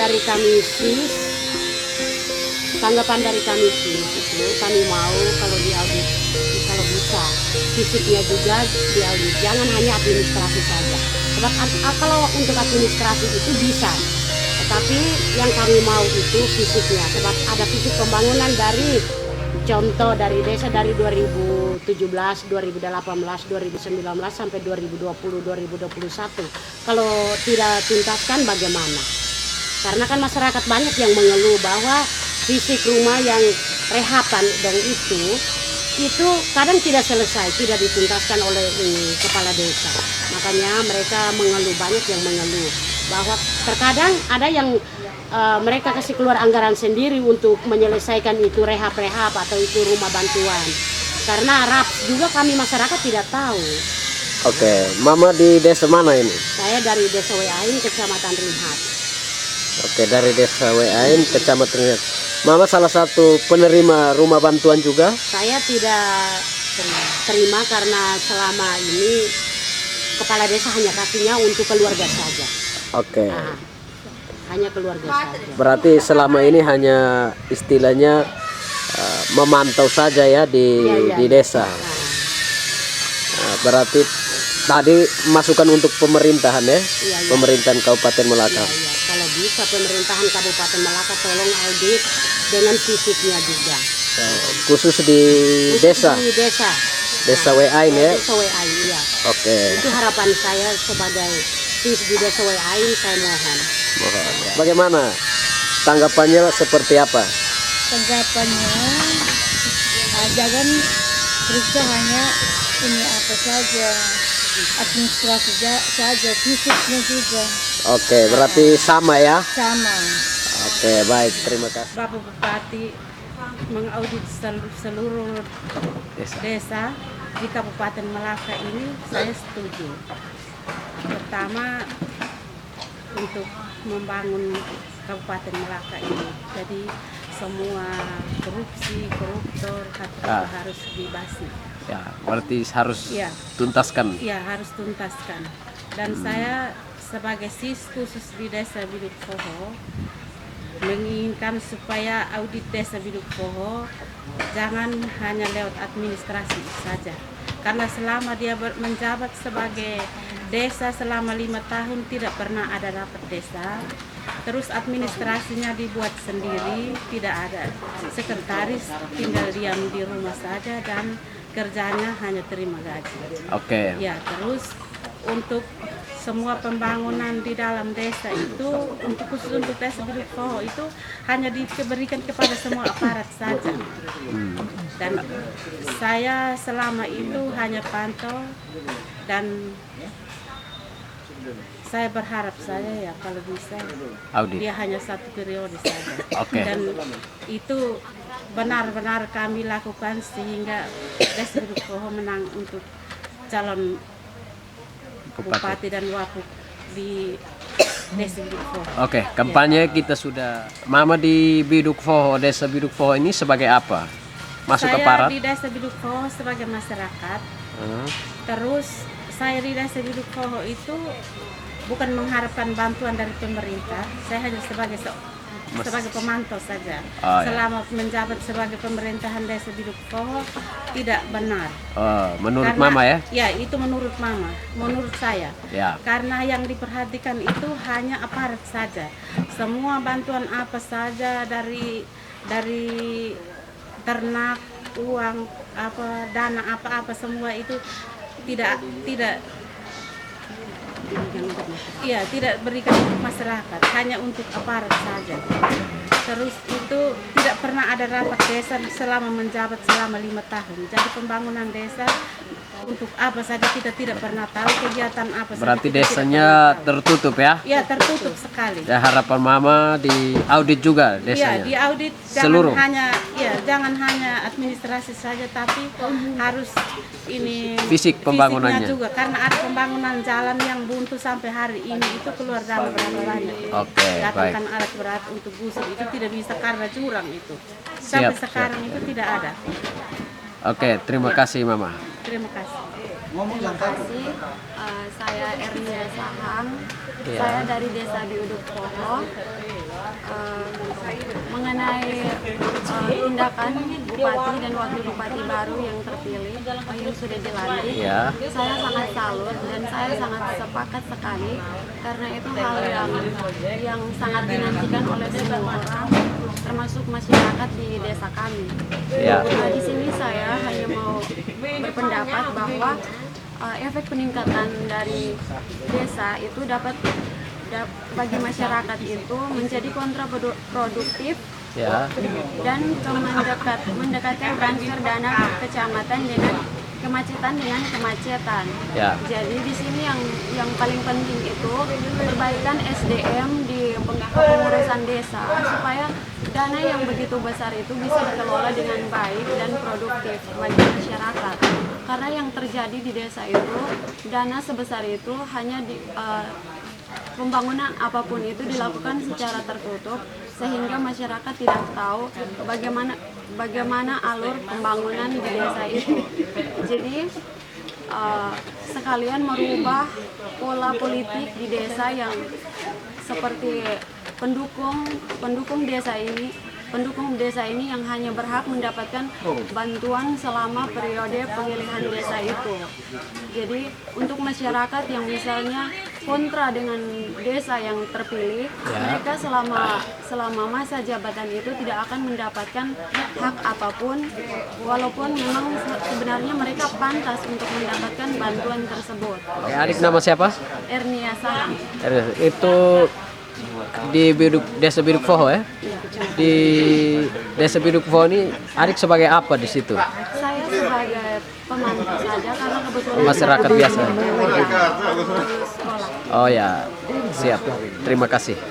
dari kami tanggapan dari kami itu kami mau kalau di audit kalau bisa fisiknya juga di audit, jangan hanya administrasi saja. Sebab kalau untuk administrasi itu bisa, tetapi yang kami mau itu fisiknya. Sebab ada fisik pembangunan dari contoh dari desa dari 2017, 2018, 2019 sampai 2020, 2021. Kalau tidak tuntaskan bagaimana? Karena kan masyarakat banyak yang mengeluh bahwa fisik rumah yang rehapan dan itu kadang tidak selesai, tidak dituntaskan oleh kepala desa. Makanya mereka mengeluh, banyak yang mengeluh bahwa terkadang ada yang mereka kasih keluar anggaran sendiri untuk menyelesaikan itu rehab-rehab atau itu rumah bantuan. Karena RAPS juga kami masyarakat tidak tahu. Oke, Mama di desa mana ini? Saya dari Desa Weain, Kecamatan Rinhat. Oke, dari Desa Weain, Kecamatan Rinhat. Mama salah satu penerima rumah bantuan juga? Saya tidak terima karena selama ini kepala desa hanya kasihnya untuk keluarga saja. Oke. Hanya keluarga saja. Berarti selama ini hanya istilahnya memantau saja ya di desa. Nah, berarti tadi masukan untuk pemerintahan ya, pemerintahan Kabupaten Melaka. Kalau bisa pemerintahan Kabupaten Melaka tolong audit dengan fisiknya juga. Khusus di desa. Di desa. Desa Weain ya. Desa Weain, iya. Oke. Itu harapan saya sebagai sis di Desa Weain, saya mohon. Bagaimana tanggapannya, seperti apa? Tanggapannya jangan periksa hanya ini apa saja, administrasi saja, fisiknya juga. Oke, berarti sama ya? Sama. Oke, baik, terima kasih. Bapak Bupati mengaudit seluruh desa di Kabupaten Melaka ini, saya setuju. Pertama, untuk membangun Kabupaten Melaka ini, jadi semua koruptor harus dibasmi. Ya, berarti harus tuntaskan. Ya, harus tuntaskan. Dan saya sebagai sis khusus di Desa Biduk Poho menginginkan supaya audit Desa Biduk Poho jangan hanya lewat administrasi saja. Karena selama dia menjabat sebagai desa selama 5 tahun tidak pernah ada rapat desa. Terus administrasinya dibuat sendiri, tidak ada sekretaris, tinggal diam di rumah saja dan kerjanya hanya terima gaji. Oke. Ya, terus untuk semua pembangunan di dalam desa itu, khusus untuk Desa Biduk Poho itu hanya diberikan kepada semua aparat saja. Dan saya selama itu hanya pantau dan saya berharap ya kalau bisa Audit. dia hanya 1 periode saja. Oke. Dan itu benar-benar kami lakukan sehingga Desa Biduk Poho menang untuk calon Bupati dan Wapuk di Desa Biduk Poho. Oke, kampanye kita sudah. Mama di Biduk Poho, Desa Biduk Poho ini sebagai apa? Masuk aparat? Saya di Desa Biduk Poho sebagai masyarakat. Terus saya di Desa Biduk Poho itu bukan mengharapkan bantuan dari pemerintah. Saya hanya sebagai pemantau saja. Selama menjabat sebagai pemerintahan Desa Biduk Poho tidak benar. Menurut Mama ya? Ya, itu menurut Mama, menurut saya. Ya. Karena yang diperhatikan itu hanya aparat saja. Semua bantuan apa saja dari ternak, uang, dana apa semua itu tidak berikan untuk masyarakat, hanya untuk aparat saja. Terus itu tidak pernah ada rapat desa selama menjabat selama 5 tahun. Jadi pembangunan desa untuk apa saja kita tidak pernah tahu, kegiatan apa saja. Berarti desanya tertutup ya? Ya, tertutup sekali. Ya, harapan Mama di audit juga desanya. Ya, di audit seluruh. Jangan hanya administrasi saja, tapi harus ini fisik pembangunannya juga, karena ada pembangunan jalan yang buntu sampai hari ini itu keluar dana berapa banyak. Oke, datangkan alat berat untuk gusur itu tidak bisa karena jurang itu. Sampai sekarang itu tidak ada. Oke, terima kasih Mama. Terima kasih. Terima kasih. Saya Ernia Saham. Saya dari Desa Biduk Poho. mengenai tindakan bupati dan wakil bupati baru yang terpilih yang sudah dilantik, Ya. saya sangat salut dan saya sangat sepakat sekali karena itu hal yang sangat dinantikan oleh semua orang, termasuk masyarakat di desa kami. Ya. Nah, di sini saya hanya mau berpendapat bahwa efek peningkatan dari desa itu dapat bagi masyarakat itu menjadi kontraproduktif Ya. dan mendekatkan transfer dana kecamatan dengan kemacetan dengan kemacetan. Ya. Jadi di sini yang paling penting itu perbaikan SDM di pengurusan desa supaya dana yang begitu besar itu bisa dikelola dengan baik dan produktif bagi masyarakat. Karena yang terjadi di desa itu dana sebesar itu hanya pembangunan apapun itu dilakukan secara tertutup sehingga masyarakat tidak tahu bagaimana alur pembangunan di desa itu. Jadi sekalian merubah pola politik di desa yang seperti pendukung desa ini yang hanya berhak mendapatkan bantuan selama periode pemilihan desa itu. Jadi untuk masyarakat yang misalnya kontra dengan desa yang terpilih, mereka selama masa jabatan itu tidak akan mendapatkan hak apapun, walaupun memang sebenarnya mereka pantas untuk mendapatkan bantuan tersebut. Oke, adik nama siapa? Ernia Saham. Itu di Desa Biduk Poho ya? Di Desa Biduk Poho ini adik sebagai apa di situ? Saya sebagai pemantau saja karena kebetulan Masyarakat biasa. lulus sekolah. Oh ya, siap. Terima kasih.